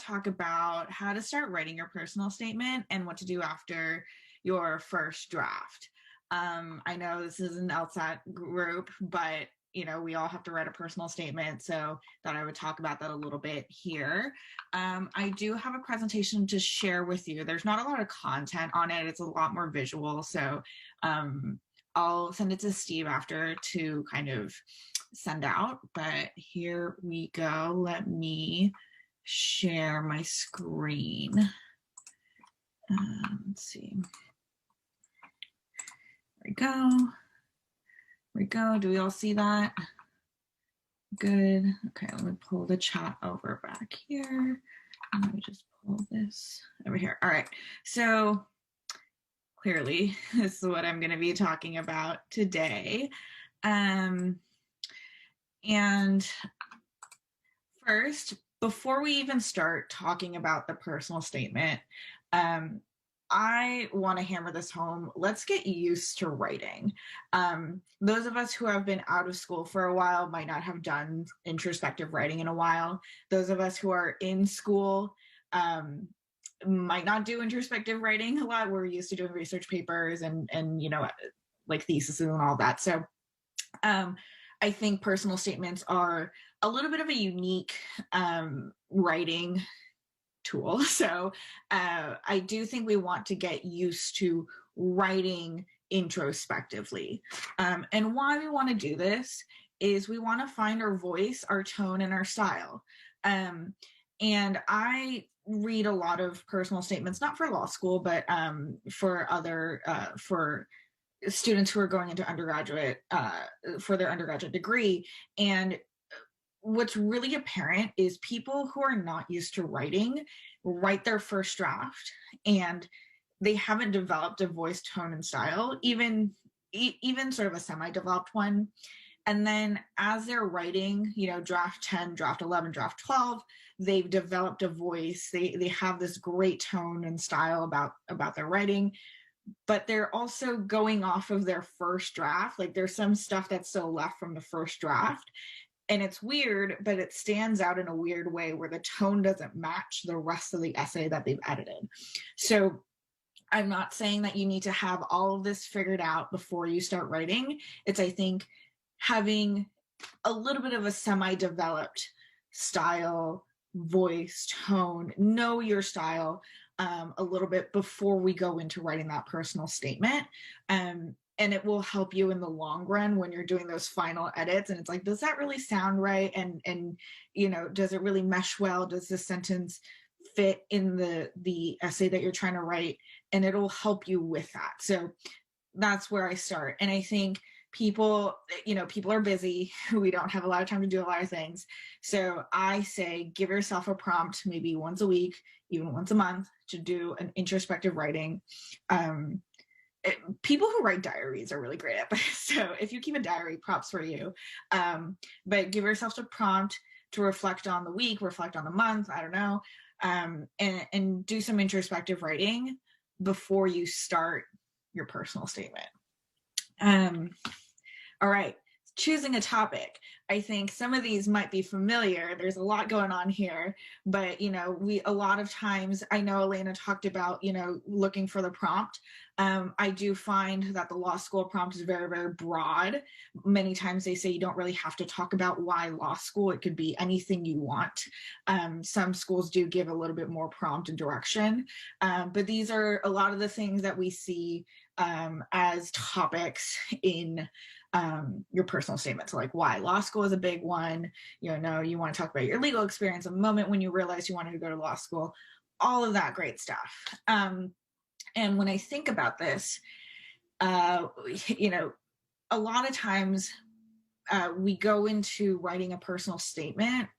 to talk about how to start writing your personal statement and what to do after your first draft. I know this is an LSAT group, but we all have to write a personal statement, so thought I would talk about that a little bit here. I do have a presentation to share with you. There's not a lot of content on it. It's a lot more visual, so I'll send it to Steve after to kind of send out, but here we go. Let me share my screen. Let's see. There we go. There we go. Do we all see that? Good. Okay, let me pull the chat over back here. Let me just pull this over here. All right. So clearly, this is what I'm going to be talking about today. And first, before we even start talking about the personal statement, I want to hammer this home. Let's get used to writing. Those of us who have been out of school for a while might not have done introspective writing in a while. Those of us who are in school might not do introspective writing a lot. We're used to doing research papers and like theses and all that. So I think personal statements are a little bit of a unique writing tool. So I do think we want to get used to writing introspectively. And why we want to do this is we want to find our voice, our tone, and our style. And I read a lot of personal statements, not for law school, but for other, for students who are going into undergraduate for their undergraduate degree. And what's really apparent is people who are not used to writing write their first draft and they haven't developed a voice, tone, and style, even sort of a semi-developed one. And then as they're writing, draft 10, draft 11, draft 12, they've developed a voice. They have this great tone and style about their writing, but they're also going off of their first draft. Like there's some stuff that's still left from the first draft. And it's weird, but it stands out in a weird way where the tone doesn't match the rest of the essay that they've edited. So I'm not saying that you need to have all of this figured out before you start writing. It's, I think, having a little bit of a semi-developed style, voice, tone, know your style a little bit before we go into writing that personal statement. And it will help you in the long run when you're doing those final edits. And it's like, does that really sound right? And does it really mesh well? Does this sentence fit in the essay that you're trying to write? And it'll help you with that. So that's where I start. And I think people are busy. We don't have a lot of time to do a lot of things. So I say, give yourself a prompt, maybe once a week, even once a month, to do an introspective writing. People who write diaries are really great at this. So if you keep a diary, props for you. But give yourself a prompt to reflect on the week, reflect on the month, I don't know, and do some introspective writing before you start your personal statement. All right, choosing a topic. I think some of these might be familiar. There's a lot going on here, but a lot of times, I know Elena talked about, looking for the prompt. I do find that the law school prompt is very, very broad. Many times they say you don't really have to talk about why law school. It could be anything you want. Some schools do give a little bit more prompt and direction, but these are a lot of the things that we see as topics in your personal statement. So like why law school is a big one. You want to talk about your legal experience, a moment when you realized you wanted to go to law school, all of that great stuff. And when I think about this, a lot of times we go into writing a personal statement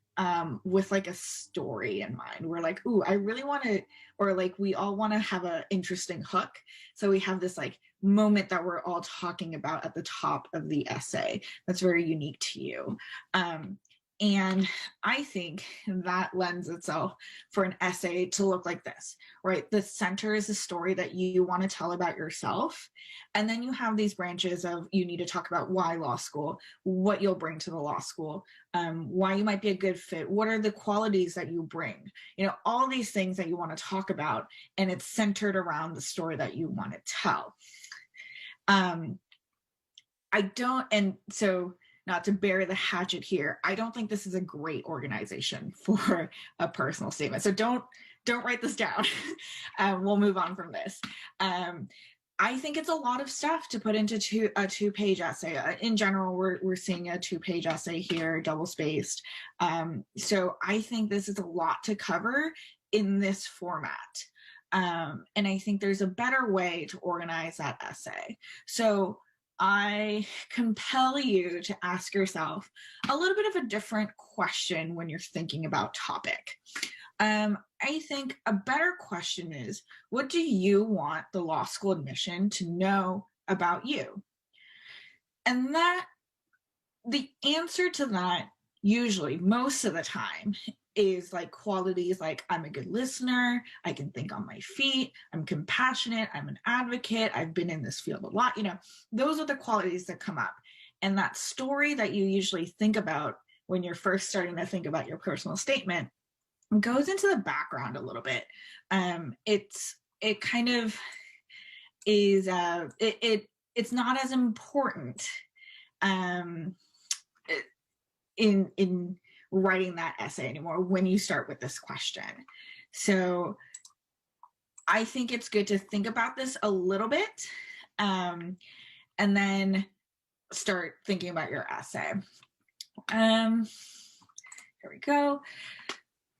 with like a story in mind. We're like, ooh, I really want to, or like we all want to have an interesting hook. So we have this like moment that we're all talking about at the top of the essay that's very unique to you. And I think that lends itself for an essay to look like this, right? The center is the story that you want to tell about yourself. And then you have these branches of you need to talk about why law school, what you'll bring to the law school, why you might be a good fit, what are the qualities that you bring, all these things that you want to talk about. And it's centered around the story that you want to tell. I don't, and so not to bury the hatchet here, I don't think this is a great organization for a personal statement. So don't write this down. We'll move on from this. I think it's a lot of stuff to put into a two-page essay. In general, we're seeing a two-page essay here, double-spaced. So I think this is a lot to cover in this format. And I think there's a better way to organize that essay. So I compel you to ask yourself a little bit of a different question when you're thinking about topic. I think a better question is, what do you want the law school admission to know about you? And that the answer to that, usually most of the time, is like qualities like I'm a good listener, I can think on my feet, I'm compassionate, I'm an advocate, I've been in this field a lot, those are the qualities that come up. And that story that you usually think about when you're first starting to think about your personal statement goes into the background a little bit. It kind of is it's not as important in writing that essay anymore when you start with this question. So I think it's good to think about this a little bit and then start thinking about your essay. Here we go.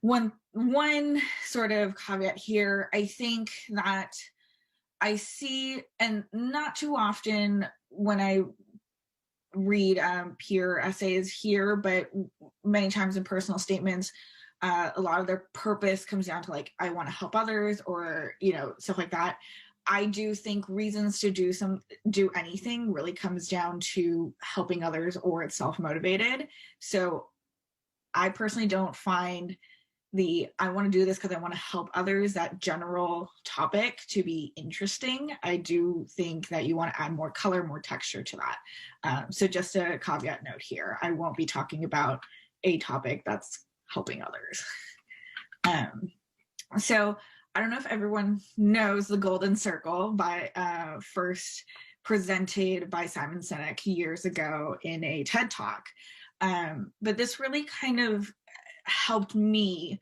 One sort of caveat here, I think that I see, and not too often when I read peer essays here, but many times in personal statements, a lot of their purpose comes down to like, I want to help others, or stuff like that. I do think reasons to do anything really comes down to helping others, or it's self-motivated. So I personally don't find I want to do this because I want to help others, that general topic, to be interesting. I do think that you want to add more color, more texture to that. So just a caveat note here, I won't be talking about a topic that's helping others. So I don't know if everyone knows the Golden Circle, by first presented by Simon Sinek years ago in a TED Talk. But this really kind of helped me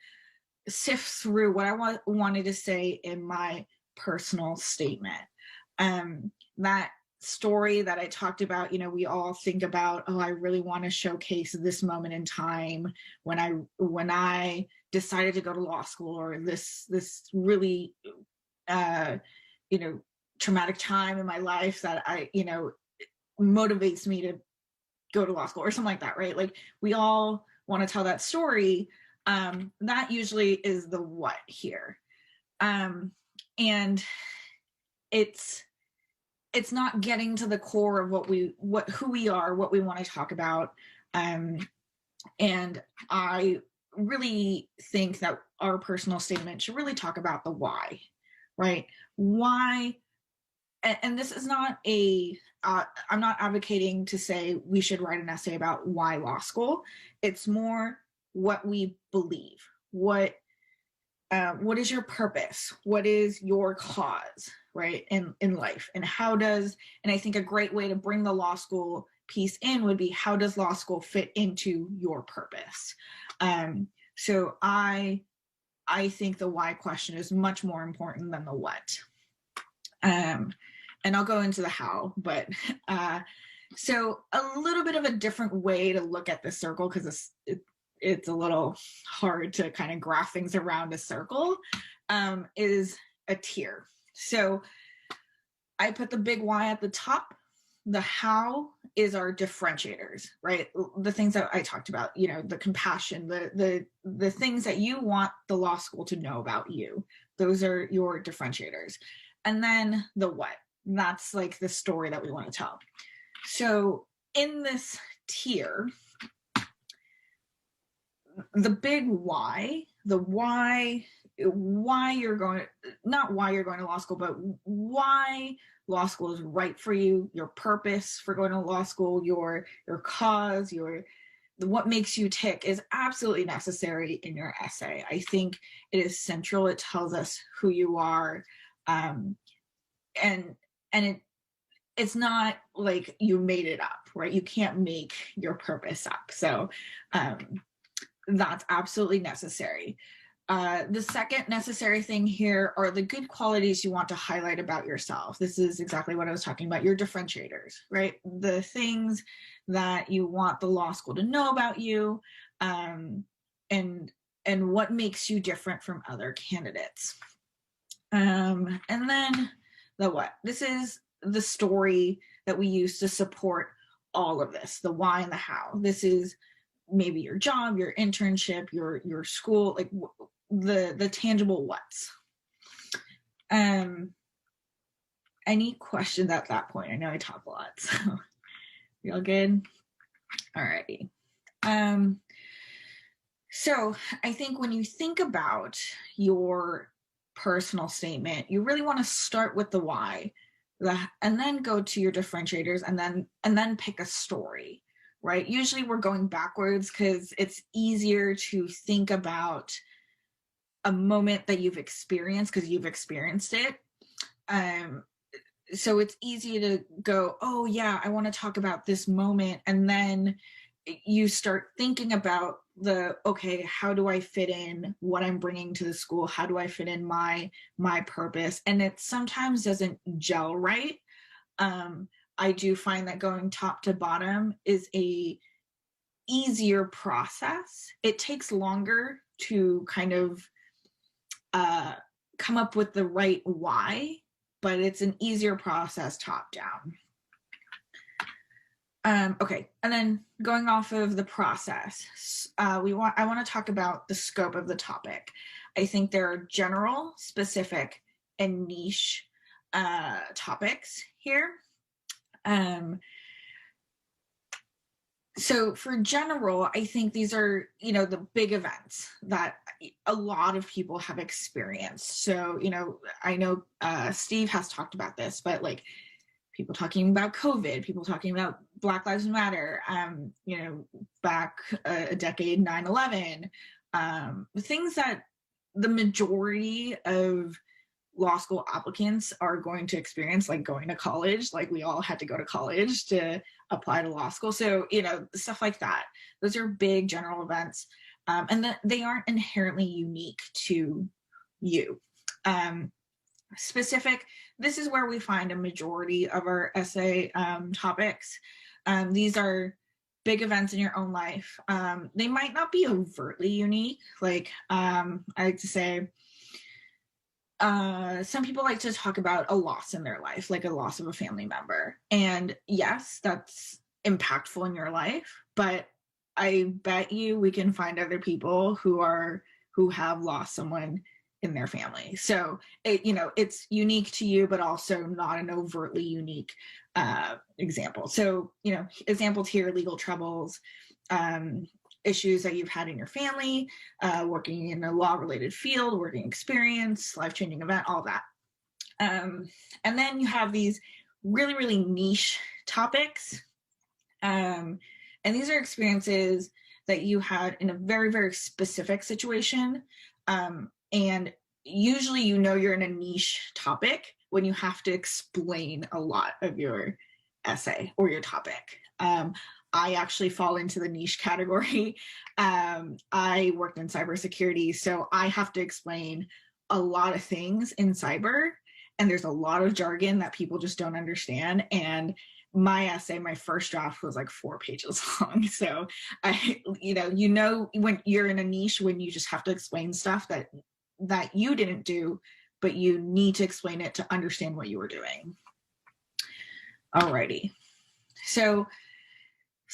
sift through what I wanted to say in my personal statement. That story that I talked about, we all think about, I really want to showcase this moment in time when I decided to go to law school, or this really traumatic time in my life that motivates me to go to law school, or something like that, right? Like, we all want to tell that story. That usually is the what here. And it's not getting to the core of who we are, what we want to talk about. And I really think that our personal statement should really talk about the why, right? Why, and this is not I'm not advocating to say we should write an essay about why law school. It's more what we believe. What is your purpose? What is your cause, right, in life? And and I think a great way to bring the law school piece in would be, how does law school fit into your purpose? So I think the why question is much more important than the what. And I'll go into the how, but so a little bit of a different way to look at this circle, because it's a little hard to kind of graph things around a circle, is a tier. So I put the big why at the top. The how is our differentiators, right? The things that I talked about, the compassion, the things that you want the law school to know about you. Those are your differentiators. And then the what, that's like the story that we want to tell. So in this tier, the big why, the why you're going, not why you're going to law school, but why law school is right for you, your purpose for going to law school, your cause, your what makes you tick is absolutely necessary in your essay. I think it is central. It tells us who you are, and it's not like you made it up, right? You can't make your purpose up. So that's absolutely necessary. The second necessary thing here are the good qualities you want to highlight about yourself. This is exactly what I was talking about, your differentiators, right? The things that you want the law school to know about you, and what makes you different from other candidates. And then the what? This is the story that we use to support all of this, the why and the how. This is maybe your job, your internship, your school, like the tangible what's. Any questions at that point? I know I talk a lot, so you all good? All righty. So I think when you think about your personal statement, you really want to start with the why, and then go to your differentiators, and then pick a story, right? Usually we're going backwards because it's easier to think about a moment that you've experienced because you've experienced it. So it's easy to go, oh yeah, I want to talk about this moment, and then you start thinking about okay, how do I fit in what I'm bringing to the school? How do I fit in my purpose? And it sometimes doesn't gel right. I do find that going top to bottom is a easier process. It takes longer to kind of come up with the right why, but it's an easier process top down. Okay, and then going off of the process, I want to talk about the scope of the topic. I think there are general, specific, and niche topics here. So for general, I think these are, the big events that a lot of people have experienced. So, I know Steve has talked about this, but like people talking about COVID, people talking about Black Lives Matter, back a decade, 9/11, things that the majority of law school applicants are going to experience, like going to college, like we all had to go to college to apply to law school. So, stuff like that. Those are big general events, and they aren't inherently unique to you. Specific, this is where we find a majority of our essay topics. These are big events in your own life. They might not be overtly unique. Like I like to say, some people like to talk about a loss in their life, like a loss of a family member. And yes, that's impactful in your life, but I bet you we can find other people who have lost someone in their family. So it's unique to you, but also not an overtly unique example. So, examples here, legal troubles, issues that you've had in your family, working in a law-related field, working experience, life-changing event, all that. And then you have these really, really niche topics. And these are experiences that you had in a very, very specific situation. And usually, you're in a niche topic when you have to explain a lot of your essay or your topic. I actually fall into the niche category. I worked in cybersecurity, so I have to explain a lot of things in cyber, and there's a lot of jargon that people just don't understand. And my essay, my first draft, was like 4 pages long. So when you're in a niche, when you just have to explain stuff that you didn't do, but you need to explain it to understand what you were doing. Alrighty. So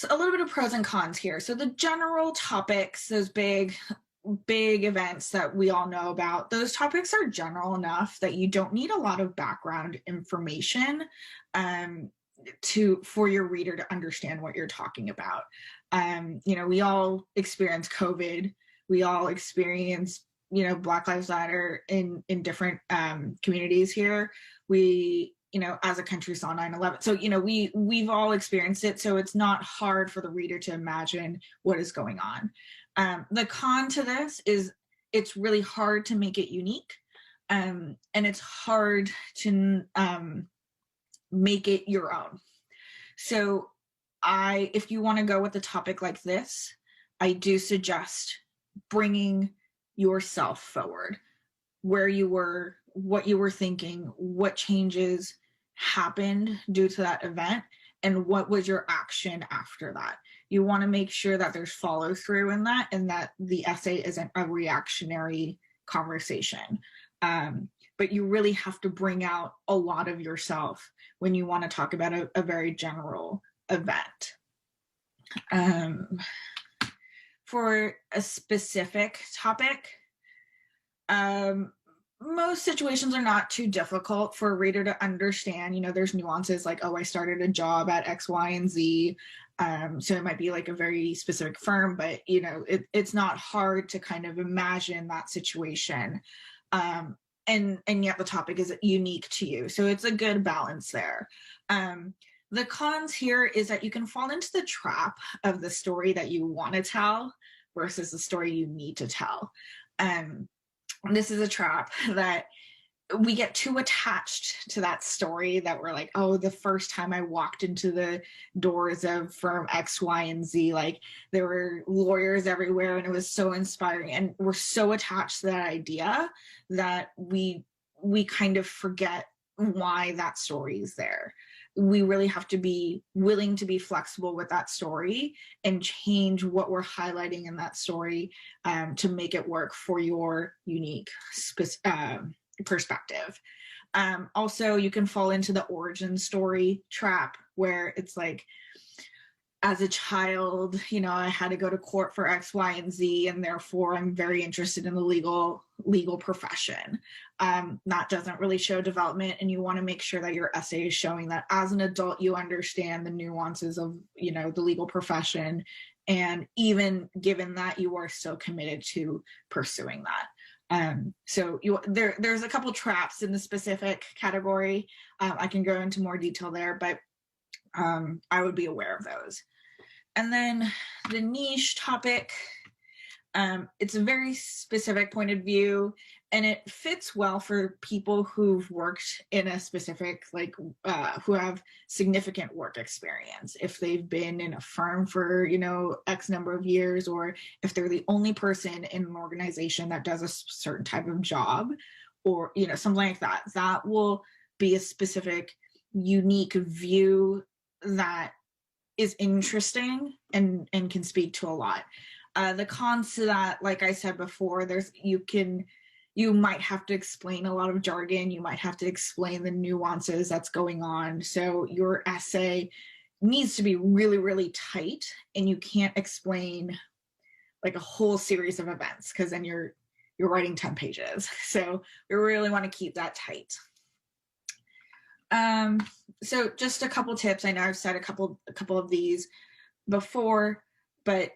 a little bit of pros and cons here. So the general topics, those big events that we all know about, those topics are general enough that you don't need a lot of background information. for your reader to understand what you're talking about. We all experience COVID. We all experience, Black Lives Matter in different communities here. We, as a country, saw 9/11. So, we've all experienced it. So it's not hard for the reader to imagine what is going on. The con to this is it's really hard to make it unique. And it's hard to make it your own. So if you want to go with a topic like this, I do suggest bringing yourself forward, where you were, what you were thinking, what changes happened due to that event, and what was your action after that. You want to make sure that there's follow through in that, and that the essay isn't a reactionary conversation. But you really have to bring out a lot of yourself when you want to talk about a very general event. For a specific topic, most situations are not too difficult for a reader to understand. There's nuances like, oh, I started a job at X, Y, and Z. So it might be like a very specific firm, but it's not hard to kind of imagine that situation. And yet the topic is unique to you. So it's a good balance there. The cons here is that you can fall into the trap of the story that you want to tell versus the story you need to tell. This is a trap that we get too attached to that story that we're like, oh, the first time I walked into the doors of firm X, Y, and Z, like there were lawyers everywhere and it was so inspiring. And we're so attached to that idea that we kind of forget why that story is there. We really have to be willing to be flexible with that story and change what we're highlighting in that story to make it work for your unique perspective. Also, you can fall into the origin story trap where it's like, as a child, I had to go to court for X, Y, and Z, and therefore I'm very interested in the legal profession. That doesn't really show development, and you want to make sure that your essay is showing that as an adult you understand the nuances of the legal profession, and even given that, you are still committed to pursuing that. So there's a couple traps in the specific category. I can go into more detail there, but I would be aware of those. And then the niche topic, it's a very specific point of view, and it fits well for people who've worked in a specific, who have significant work experience. If they've been in a firm for, X number of years, or if they're the only person in an organization that does a certain type of job, or, something like that, that will be a specific, unique view that is interesting and can speak to a lot. The cons to that, like I said before, you might have to explain a lot of jargon. You might have to explain the nuances that's going on. So your essay needs to be really, really tight, and you can't explain like a whole series of events, because then you're writing 10 pages. So we really want to keep that tight. So just a couple tips. I know I've said a couple of these before, but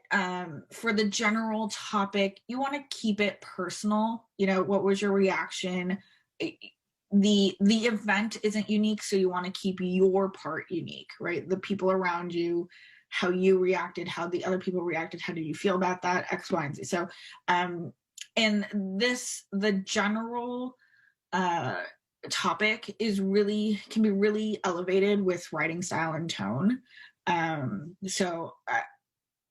for the general topic, you want to keep it personal. What was your reaction? The event isn't unique, so you want to keep your part unique, right? The people around you, how you reacted, how the other people reacted, how did you feel about that, X, Y, and Z. So, and the general topic can be really elevated with writing style and tone. So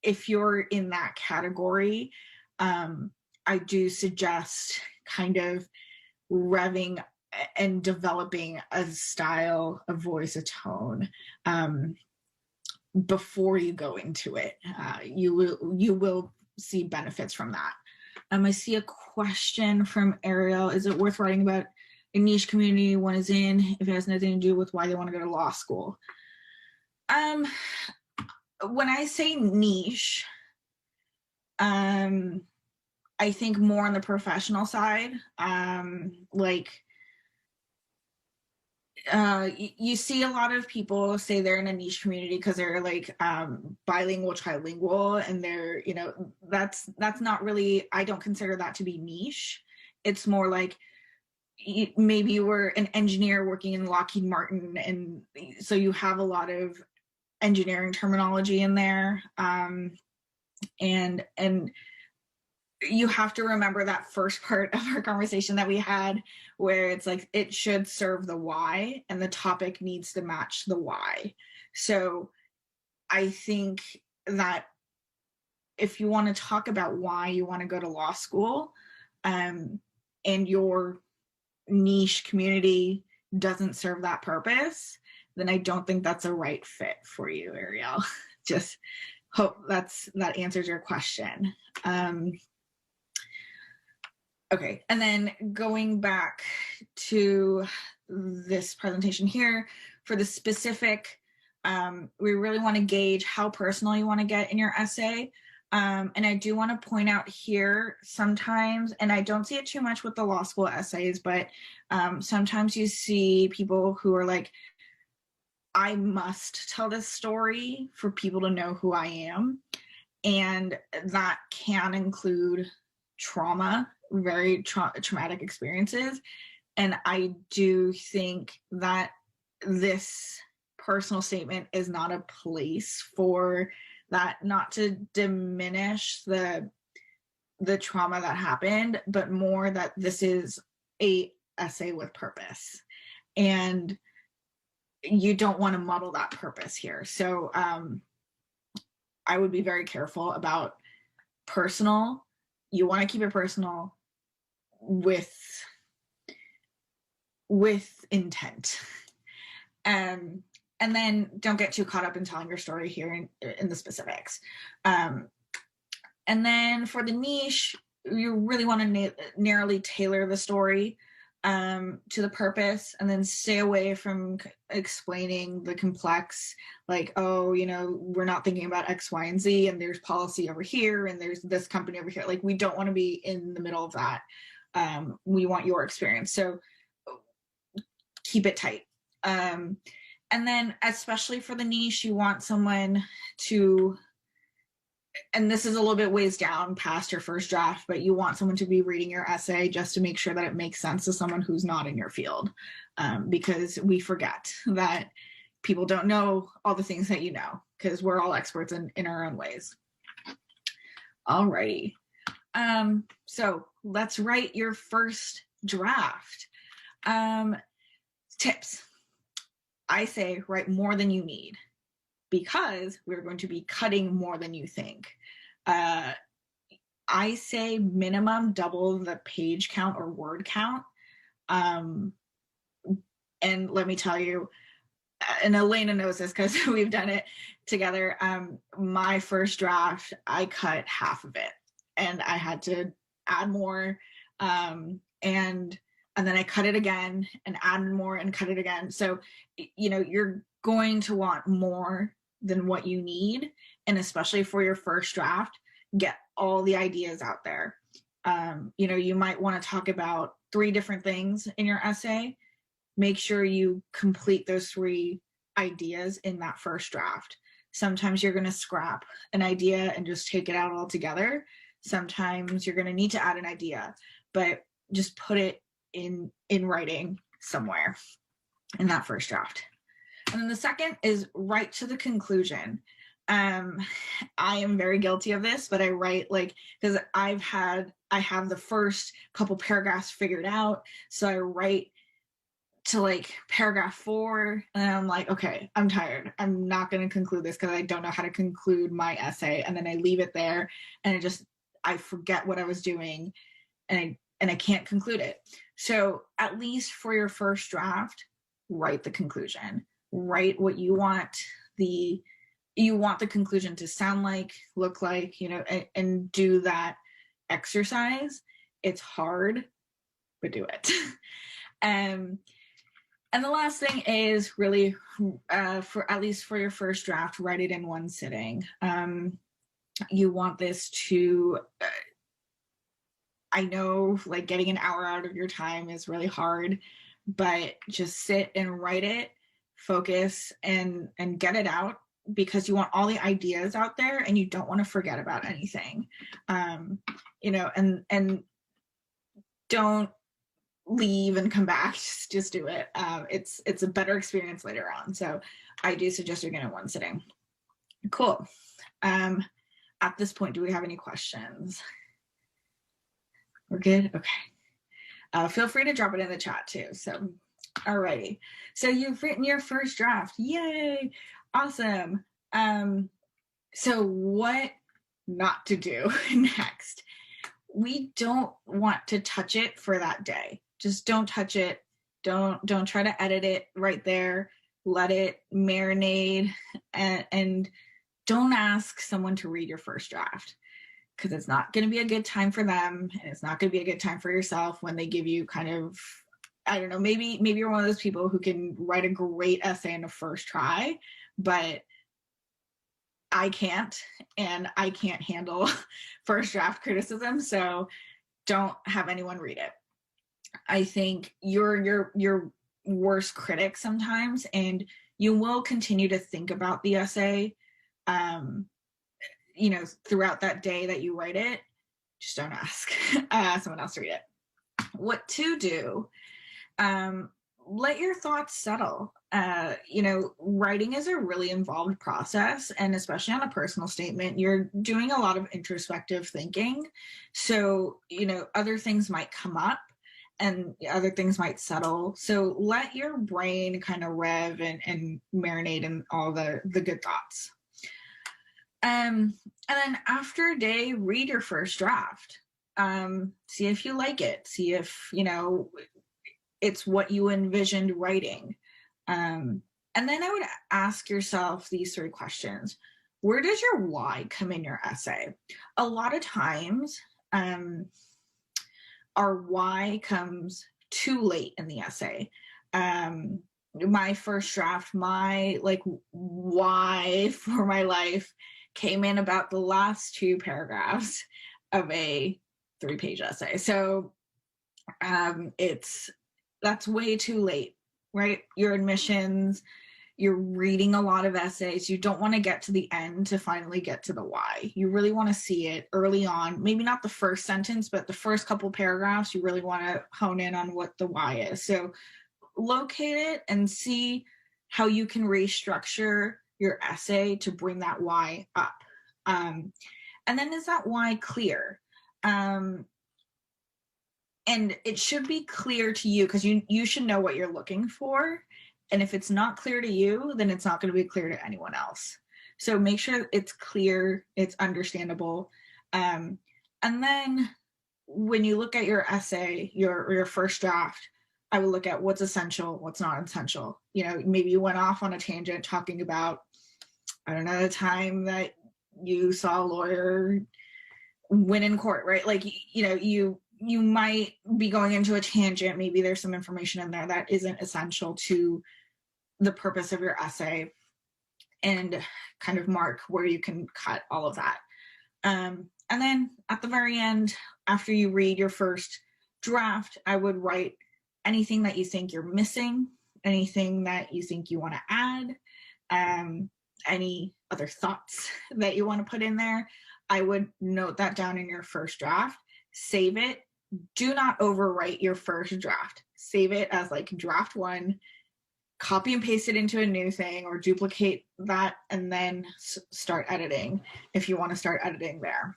if you're in that category, I do suggest kind of revving and developing a style, a voice, a tone before you go into it. You will see benefits from that. I see a question from Ariel. Is it worth writing about a niche community one is in if it has nothing to do with why they want to go to law school? When I say niche, I think more on the professional side. Like You see a lot of people say they're in a niche community because they're like bilingual, trilingual, and they're, that's not really, I don't consider that to be niche. It's more like maybe you were an engineer working in Lockheed Martin, and so you have a lot of engineering terminology in there. And you have to remember that first part of our conversation that we had, where it's like it should serve the why and the topic needs to match the why. So I think that if you want to talk about why you want to go to law school, and your niche community doesn't serve that purpose, then I don't think that's a right fit for you, Ariel. Just hope that answers your question. Okay, and then going back to this presentation here, for the specific, we really want to gauge how personal you want to get in your essay. And I do want to point out here sometimes, and I don't see it too much with the law school essays, but sometimes you see people who are like, I must tell this story for people to know who I am. And that can include trauma, very traumatic experiences. And I do think that this personal statement is not a place for that, not to diminish the trauma that happened, but more that this is a essay with purpose. And you don't want to muddle that purpose here. So I would be very careful about personal. You want to keep it personal with intent. And then don't get too caught up in telling your story here in the specifics. And then for the niche, you really want to narrowly tailor the story to the purpose, and then stay away from explaining the complex, like, oh, we're not thinking about X, Y, and Z, and there's policy over here, and there's this company over here. Like, we don't want to be in the middle of that. We want your experience. So keep it tight. And then especially for the niche, you want someone to, and this is a little bit ways down past your first draft, but you want someone to be reading your essay just to make sure that it makes sense to someone who's not in your field, because we forget that people don't know all the things that you know, because we're all experts in our own ways. Alrighty. So let's write your first draft. Tips. I say write more than you need, because we're going to be cutting more than you think. I say minimum double the page count or word count. And let me tell you, and Elena knows this because we've done it together. My first draft, I cut half of it, and I had to add more. And then I cut it again and add more and cut it again. So, you're going to want more than what you need. And especially for your first draft, get all the ideas out there. You might want to talk about 3 different things in your essay. Make sure you complete those 3 ideas in that first draft. Sometimes you're going to scrap an idea and just take it out altogether. Sometimes you're going to need to add an idea, but just put it in writing somewhere in that first draft. And then the second is write to the conclusion. I am very guilty of this, but I write because I have the first couple paragraphs figured out. So I write to paragraph 4, and I'm like, okay, I'm tired. I'm not going to conclude this because I don't know how to conclude my essay. And then I leave it there, and I forget what I was doing, and I can't conclude it. So at least for your first draft, write the conclusion. Write what you want the conclusion to sound like, look like, and do that exercise. It's hard, but do it. And the last thing is really, for at least for your first draft, write it in one sitting. You want this to, I know getting an hour out of your time is really hard, but just sit and write it, focus and get it out, because you want all the ideas out there and you don't want to forget about anything. And don't leave and come back. Just do it. It's a better experience later on. So I do suggest doing it in one sitting. Cool. At this point, do we have any questions? We're good? Okay. Feel free to drop it in the chat too. So, alrighty. So you've written your first draft. Yay. Awesome. So what not to do next? We don't want to touch it for that day. Just don't touch it. Don't try to edit it right there. Let it marinate, and don't ask someone to read your first draft, because it's not going to be a good time for them, and it's not going to be a good time for yourself when they give you kind of, I don't know, maybe you're one of those people who can write a great essay in the first try, but I can't, and I can't handle first draft criticism, so don't have anyone read it. I think you're your worst critic sometimes, and you will continue to think about the essay, throughout that day that you write it. Just don't ask someone else to read it. What to do? Let your thoughts settle. Writing is a really involved process, and especially on a personal statement, you're doing a lot of introspective thinking. So, other things might come up and other things might settle. So let your brain kind of rev and marinate in all the good thoughts. And then after a day, read your first draft. See if you like it. See if, it's what you envisioned writing. And then I would ask yourself these 3 questions. Where does your why come in your essay? A lot of times, our why comes too late in the essay. My first draft, my why for my life came in about the last 2 paragraphs of a 3-page essay. So that's way too late, right? Your admissions, you're reading a lot of essays. You don't want to get to the end to finally get to the why. You really want to see it early on. Maybe not the first sentence, but the first couple paragraphs, you really want to hone in on what the why is. So locate it and see how you can restructure your essay to bring that why up. And then is that why clear? And it should be clear to you, because you should know what you're looking for. And if it's not clear to you, then it's not going to be clear to anyone else. So make sure it's clear, it's understandable. And then when you look at your essay, your first draft, I would look at what's essential, what's not essential. Maybe you went off on a tangent talking about, I don't know, the time that you saw a lawyer win in court, right? You might be going into a tangent. Maybe there's some information in there that isn't essential to the purpose of your essay, and kind of mark where you can cut all of that. And then at the very end, after you read your first draft, I would write anything that you think you're missing, anything that you think you want to add, any other thoughts that you want to put in there. I would note that down in your first draft, save it. Do not overwrite your first draft. Save it as draft 1, copy and paste it into a new thing, or duplicate that and then start editing if you want to start editing there.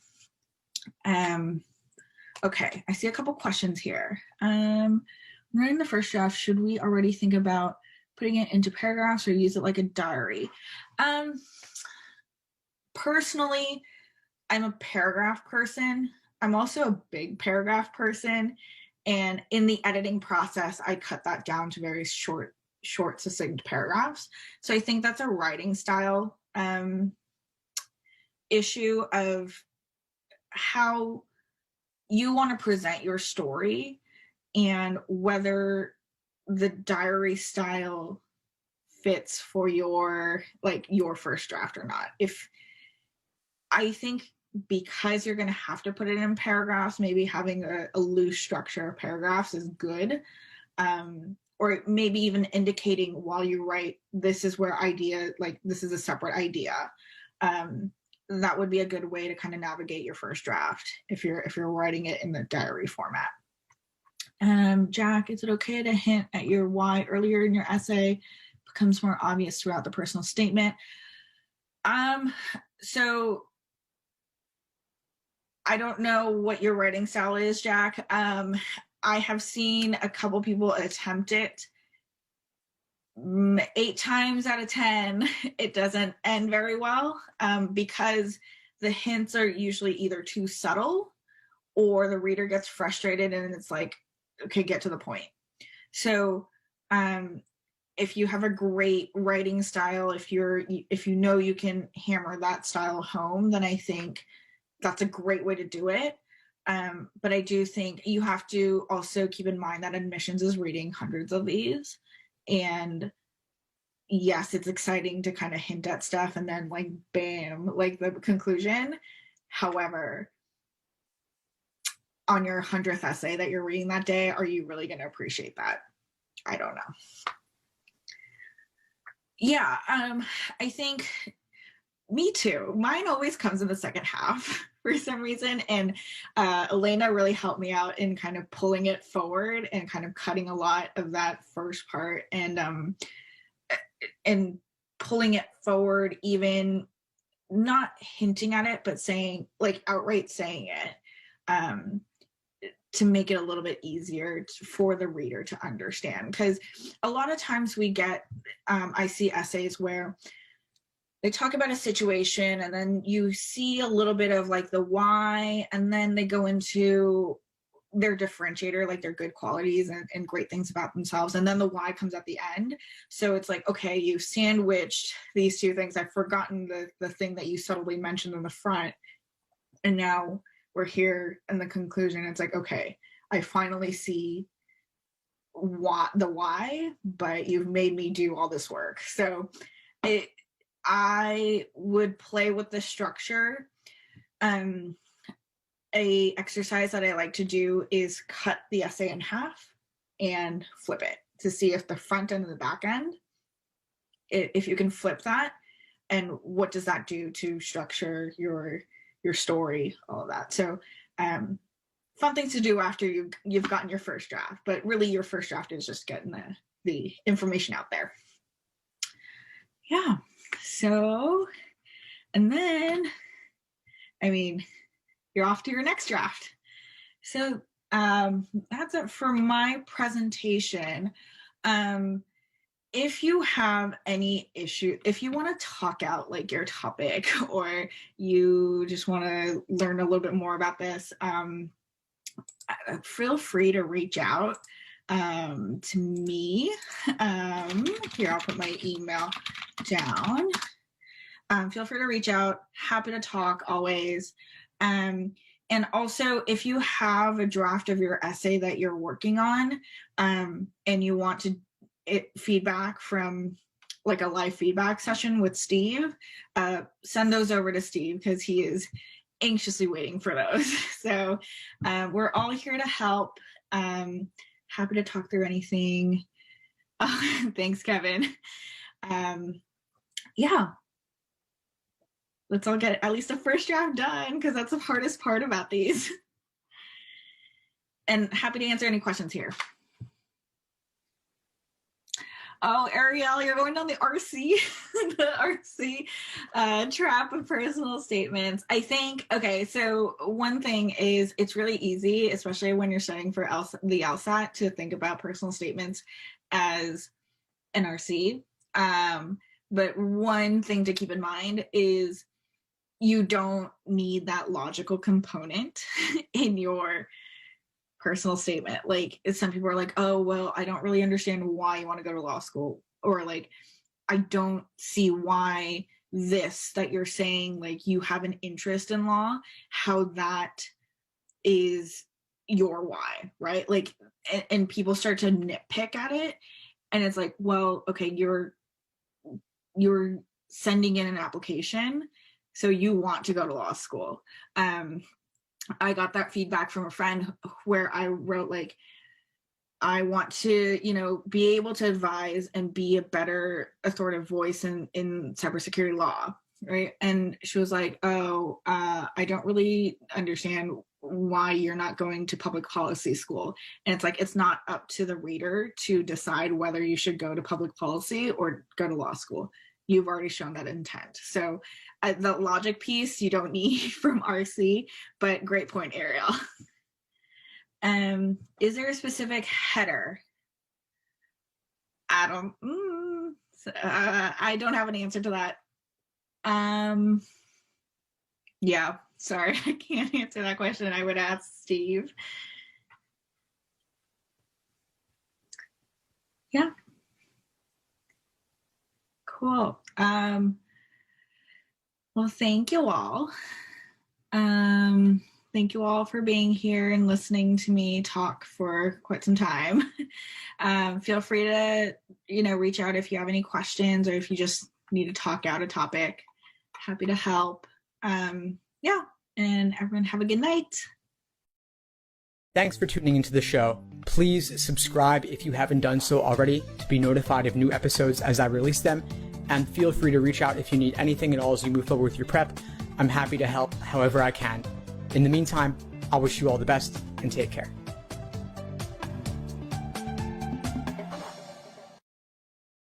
Okay, I see a couple questions here. Writing the first draft, should we already think about putting it into paragraphs or use it like a diary? Personally, I'm a paragraph person. I'm also a big paragraph person. And in the editing process, I cut that down to very short, succinct paragraphs. So I think that's a writing style issue of how you want to present your story and whether the diary style fits for your first draft or not. If I think because you're going to have to put it in paragraphs, maybe having a loose structure of paragraphs is good. or maybe even indicating while you write, this is where idea, like this is a separate idea. That would be a good way to kind of navigate your first draft if you're writing it in the diary format. Jack, is it okay to hint at your why earlier in your essay? Becomes more obvious throughout the personal statement. So I don't know what your writing style is, Jack. I have seen a couple people attempt it. 8 times out of 10, it doesn't end very well, because the hints are usually either too subtle or the reader gets frustrated and it's like, okay, get to the point. So if you have a great writing style, if you know you can hammer that style home, then I think that's a great way to do it. But I do think you have to also keep in mind that admissions is reading hundreds of these. And yes, it's exciting to kind of hint at stuff and then like, bam, like the conclusion. However, on your 100th essay that you're reading that day, are you really going to appreciate that? I don't know. Yeah, I think me too. Mine always comes in the second half for some reason. And Elena really helped me out in kind of pulling it forward and kind of cutting a lot of that first part and pulling it forward, even not hinting at it, but saying, like, outright saying it, to make it a little bit easier for the reader to understand. Because a lot of times we get, I see essays where they talk about a situation and then you see a little bit of like the why, and then they go into their differentiator, like their good qualities and great things about themselves, and then the why comes at the end. So it's like, okay, you sandwiched these two things. I've forgotten the thing that you subtly mentioned in the front, and now we're here in the conclusion. It's like, okay, I finally see the why, but you've made me do all this work. So I would play with the structure. A exercise that I like to do is cut the essay in half and flip it to see if the front end and the back end, if you can flip that, and what does that do to structure your story, all of that. So fun things to do after you've gotten your first draft, but really your first draft is just getting the information out there. Yeah. So, and then, I mean, you're off to your next draft. So that's it for my presentation. If you have any issue, if you want to talk out like your topic, or you just want to learn a little bit more about this, feel free to reach out to me. Here, I'll put my email down. Feel free to reach out. Happy to talk always. And also, if you have a draft of your essay that you're working on, and you want to feedback from like a live feedback session with Steve, send those over to Steve because he is anxiously waiting for those. So we're all here to help. Happy to talk through anything. Thanks, Kevin. Yeah. Let's all get at least a first draft done, because that's the hardest part about these. And happy to answer any questions here. Oh, Ariel, you're going down the RC, the RC trap of personal statements. I think, okay, so one thing is it's really easy, especially when you're studying for the LSAT, to think about personal statements as an RC. But one thing to keep in mind is you don't need that logical component in your personal statement. Like, some people are like, oh, well, I don't really understand why you want to go to law school, or like, I don't see why this that you're saying, like you have an interest in law, how that is your why, right? Like, and people start to nitpick at it, and it's like, well, okay, you're sending in an application, so you want to go to law school. I got that feedback from a friend where I wrote like, I want to, be able to advise and be a better authoritative voice in cybersecurity law, right? And she was like, oh, I don't really understand why you're not going to public policy school. And it's like, it's not up to the reader to decide whether you should go to public policy or go to law school. You've already shown that intent. So the logic piece you don't need from RC, but great point, Ariel. Is there a specific header? I don't have an answer to that. Yeah, sorry, I can't answer that question. I would ask Steve. Yeah. Cool. Well, thank you all. Thank you all for being here and listening to me talk for quite some time. Feel free to, reach out if you have any questions or if you just need to talk out a topic. Happy to help. Yeah, and everyone have a good night. Thanks for tuning into the show. Please subscribe if you haven't done so already to be notified of new episodes as I release them. And feel free to reach out if you need anything at all as you move forward with your prep. I'm happy to help however I can. In the meantime, I'll wish you all the best and take care.